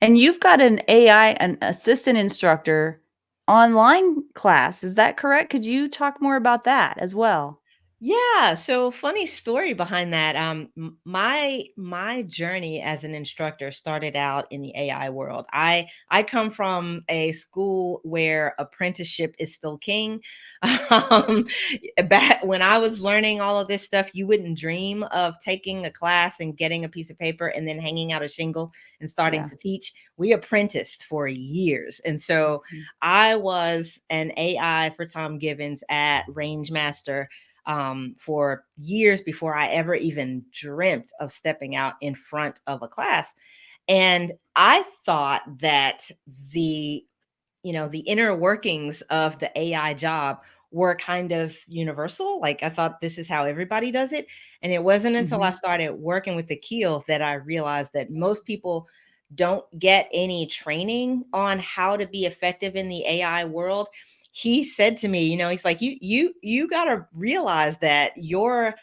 And you've got an AI, an assistant instructor online class. Is that correct? Could you talk more about that as well? Yeah, so funny story behind that. My journey as an instructor started out in the AI world. I come from a school where apprenticeship is still king. Um, Back when I was learning all of this stuff, you wouldn't dream of taking a class and getting a piece of paper and then hanging out a shingle and starting Yeah. to teach. We apprenticed for years, and so Mhm. I was an AI for Tom Givens at Range Master for years before I ever even dreamt of stepping out in front of a class. And I thought that the, the inner workings of the AI job were kind of universal. Like I thought this is how everybody does it. And it wasn't until I Mhm. started working with the keel that I realized that most people don't get any training on how to be effective in the AI world. He said to me, he's like, you got to realize that your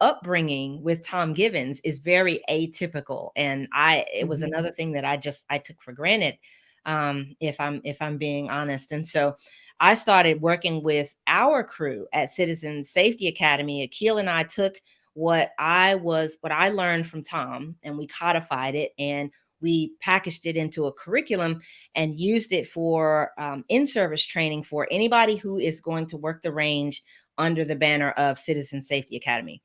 upbringing with Tom Givens is very atypical. And it was Mhm. another thing that I took for granted, if I'm being honest. And so I started working with our crew at Citizen Safety Academy. Akil and I took what I learned from Tom, and we codified it, and we packaged it into a curriculum and used it for in-service training for anybody who is going to work the range under the banner of Citizen Safety Academy.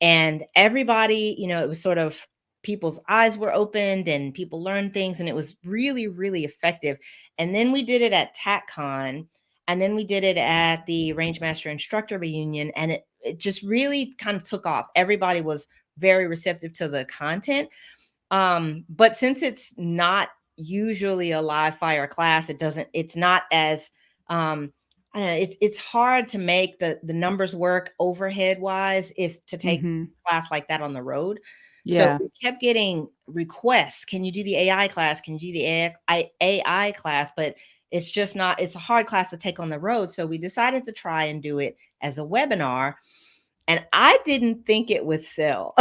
And everybody, it was sort of people's eyes were opened and people learned things, and it was really, really effective. And then we did it at TACCon, and then we did it at the Range Master Instructor Reunion, and it just really kind of took off. Everybody was very receptive to the content. But since it's not usually a live fire class, it's not as I don't know, it's hard to make the numbers work overhead wise if to take Mhm. a class like that on the road. So Yeah. we kept getting requests. Can you do the AI class? Can you do the AI class? But it's just not, it's a hard class to take on the road. So we decided to try and do it as a webinar, and I didn't think it would sell.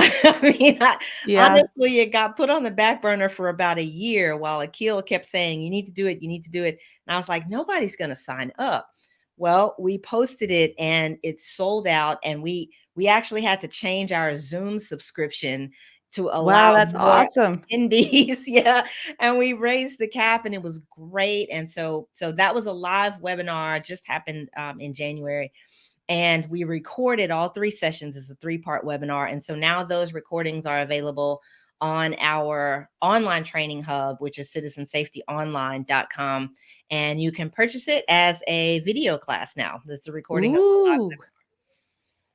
Yeah. Honestly, it got put on the back burner for about a year while Akil kept saying, "You need to do it, you need to do it." And I was like, "Nobody's gonna sign up." Well, we posted it and it sold out, and we actually had to change our Zoom subscription to Wow, allow that's more awesome. attendees. Yeah, and we raised the cap, and it was great. And so that was a live webinar, just happened in January, and we recorded all three sessions as a three-part webinar. And so now those recordings are available on our online training hub, which is citizensafetyonline.com. And you can purchase it as a video class now. That's the recording of the live Ooh,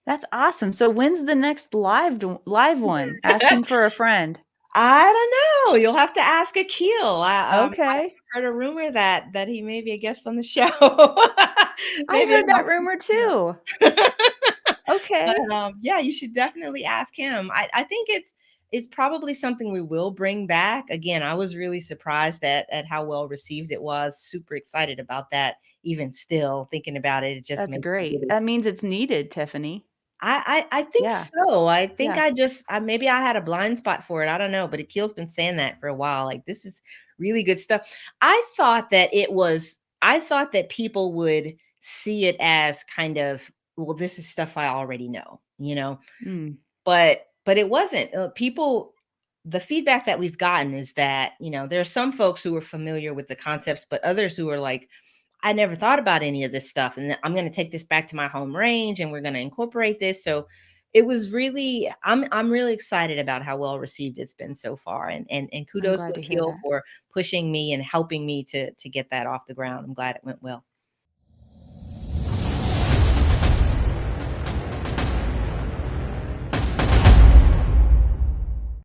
that's awesome. So when's the next live one? Asking webinar. for a friend. I don't know. You'll have to ask Akil. I Okay. heard a rumor that he may be a guest on the show. I Maybe heard that about rumor 2 too. Okay. But, yeah, you should definitely ask him. I think it's probably something we will bring back. Again, I was really surprised at how well received it was. Super excited about that. Even still thinking about it, it just That's makes me great. really. That means it's needed, Tiffany. I think Yeah. so. I think Yeah. maybe I had a blind spot for it. I don't know, but Akil's been saying that for a while. Like, this is really good stuff. I thought that people would see it as kind of, well, this is stuff I already know. Mm. But it wasn't. The feedback that we've gotten is that, there are some folks who are familiar with the concepts, but others who are like, I never thought about any of this stuff, and I'm going to take this back to my home range, and we're going to incorporate this. So it was really, I'm really excited about how well received it's been so far, and I'm kudos to glad to hear Akil that. for pushing me and helping me to get that off the ground. I'm glad it went well.